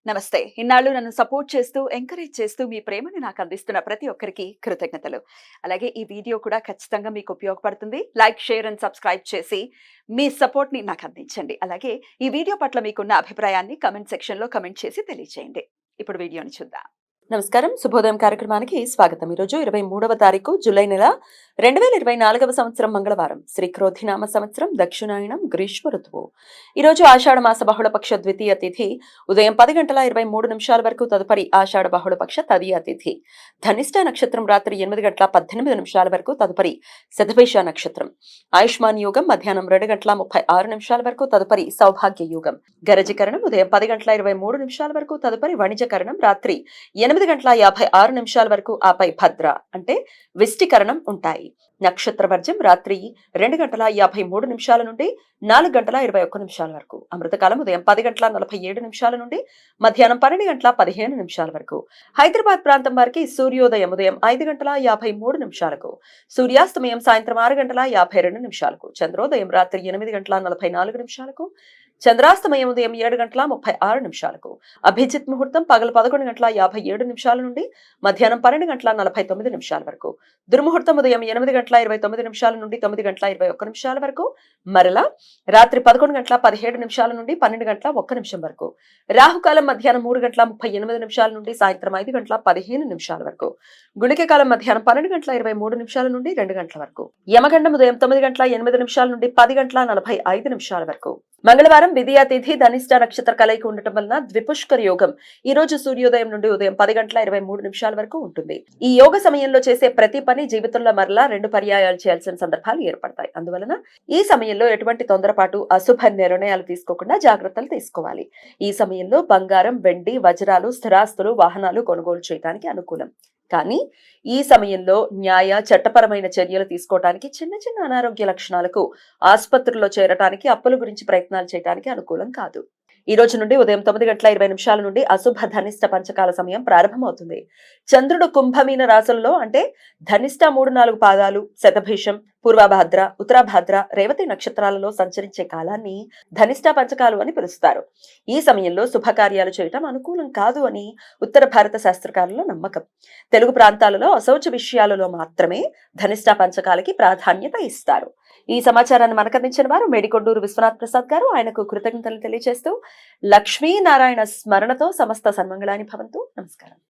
నమస్తే. ఇన్నాళ్ళు నన్ను సపోర్ట్ చేస్తూ, ఎంకరేజ్ చేస్తూ మీ ప్రేమని నాకు అందిస్తున్న ప్రతి ఒక్కరికి కృతజ్ఞతలు. అలాగే ఈ వీడియో కూడా ఖచ్చితంగా మీకు ఉపయోగపడుతుంది. లైక్, షేర్ అండ్ సబ్స్క్రైబ్ చేసి మీ సపోర్ట్‌ని నాకు అందించండి. అలాగే ఈ వీడియో పట్ల మీకున్న అభిప్రాయాన్ని కామెంట్ సెక్షన్‌లో కామెంట్ చేసి తెలియజేయండి. ఇప్పుడు వీడియోని చూద్దాం. నమస్కారం. శుభోదయం కార్యక్రమానికి స్వాగతం. ఈరోజు 23వ తారీఖు జూలై నెల 2024వ సంవత్సరం మంగళవారం. శ్రీ క్రోధినామ సంవత్సరం, దక్షిణాయనం, గ్రీష్మ ఋతువు. ఈరోజు ఆషాఢ మాస బహుళపక్ష ద్వితీయ తిథి ఉదయం 10:23 వరకు, తదుపరి ఆషాఢ బహుళపక్ష తదియ తిథి. ధనిష్ట నక్షత్రం రాత్రి 8:18 వరకు, తదుపరి శతభిష నక్షత్రం. ఆయుష్మాన్ యోగం మధ్యాహ్నం 2:36 వరకు, తదుపరి సౌభాగ్య యోగం. గరజకరణం ఉదయం 10:23 వరకు, తదుపరి వణిజకరణం రాత్రి 8:56 వరకు, ఆపై భద్ర అంటే విష్టికరణం ఉంటాయి. నక్షత్ర వర్జం రాత్రి 2:53 నుండి 4:21 వరకు. అమృతకాలం ఉదయం 10:47 నుండి మధ్యాహ్నం 12:15 వరకు. హైదరాబాద్ ప్రాంతం వారికి సూర్యోదయం ఉదయం 5:53 సూర్యాస్తమయం సాయంత్రం 6:52 చంద్రోదయం రాత్రి 8:44 చంద్రాస్తమయం ఉదయం 7:36 అభిజిత్ ముహూర్తం పగలు 11:57 నుండి మధ్యాహ్నం 12:49 వరకు. దుర్ముహూర్తం ఉదయం 8:29 నుండి 9:21 వరకు. మరలా రాత్రి 11:17 నుండి 12:01 వరకు. రాహుకాలం మధ్యాహ్నం 3:38 నుండి సాయంత్రం 5:15 వరకు. గుళిక కాలం మధ్యాహ్నం 12:23 నుండి 2 గంటల వరకు. యమగండం ఉదయం 9:08 నుండి 10:45 వరకు. మంగళవారం విధియా తిథి ధనిష్ట నక్షత్ర కలయిక ఉండటం వలన ద్విపుష్కర యోగం ఈ రోజు సూర్యోదయం నుండి ఉదయం 10:23 వరకు ఉంటుంది. ఈ యోగ సమయంలో చేసే ప్రతి పని జీవితంలో మరలా 2 పర్యాయాలు చేయాల్సిన సందర్భాలు ఏర్పడతాయి. అందువలన ఈ సమయంలో ఎటువంటి తొందరపాటు, అశుభ నిర్ణయాలు తీసుకోకుండా జాగ్రత్తలు తీసుకోవాలి. ఈ సమయంలో బంగారం, వెండి, వజ్రాలు, స్థిరాస్తులు, వాహనాలు కొనుగోలు చేయడానికి అనుకూలం. కానీ ఈ సమయంలో న్యాయ, చట్టపరమైన చర్యలు తీసుకోవడానికి, చిన్న చిన్న అనారోగ్య లక్షణాలకు ఆసుపత్రుల్లో చేరటానికి, అప్పుల గురించి ప్రయత్నాలు చేయడానికి అనుకూలం కాదు. ఈ రోజు నుండి ఉదయం 9:20 నుండి అశుభ ధనిష్ట పంచకాల సమయం ప్రారంభమవుతుంది. చంద్రుడు కుంభమీన రాశులలో అంటే ధనిష్ట 3-4 పాదాలు, శతభిషం, పూర్వభాద్ర, ఉత్తరాభాద్ర, రేవతి నక్షత్రాలలో సంచరించే కాలాన్ని ధనిష్ట పంచకాలు అని పిలుస్తారు. ఈ సమయంలో శుభకార్యాలు చేయటం అనుకూలం కాదు అని ఉత్తర భారత శాస్త్రకారుల నమ్మకం. తెలుగు ప్రాంతాలలో అశౌచ విషయాలలో మాత్రమే ధనిష్ట పంచకాలకి ప్రాధాన్యత ఇస్తారు. ఈ సమాచారాన్ని మనకందించిన వారు మేడికొండూరు విశ్వనాథ్ ప్రసాద్ గారు. ఆయనకు కృతజ్ఞతలు తెలియజేస్తూ లక్ష్మీనారాయణ స్మరణతో సమస్త సన్మంగళాని భవంతు. నమస్కారం.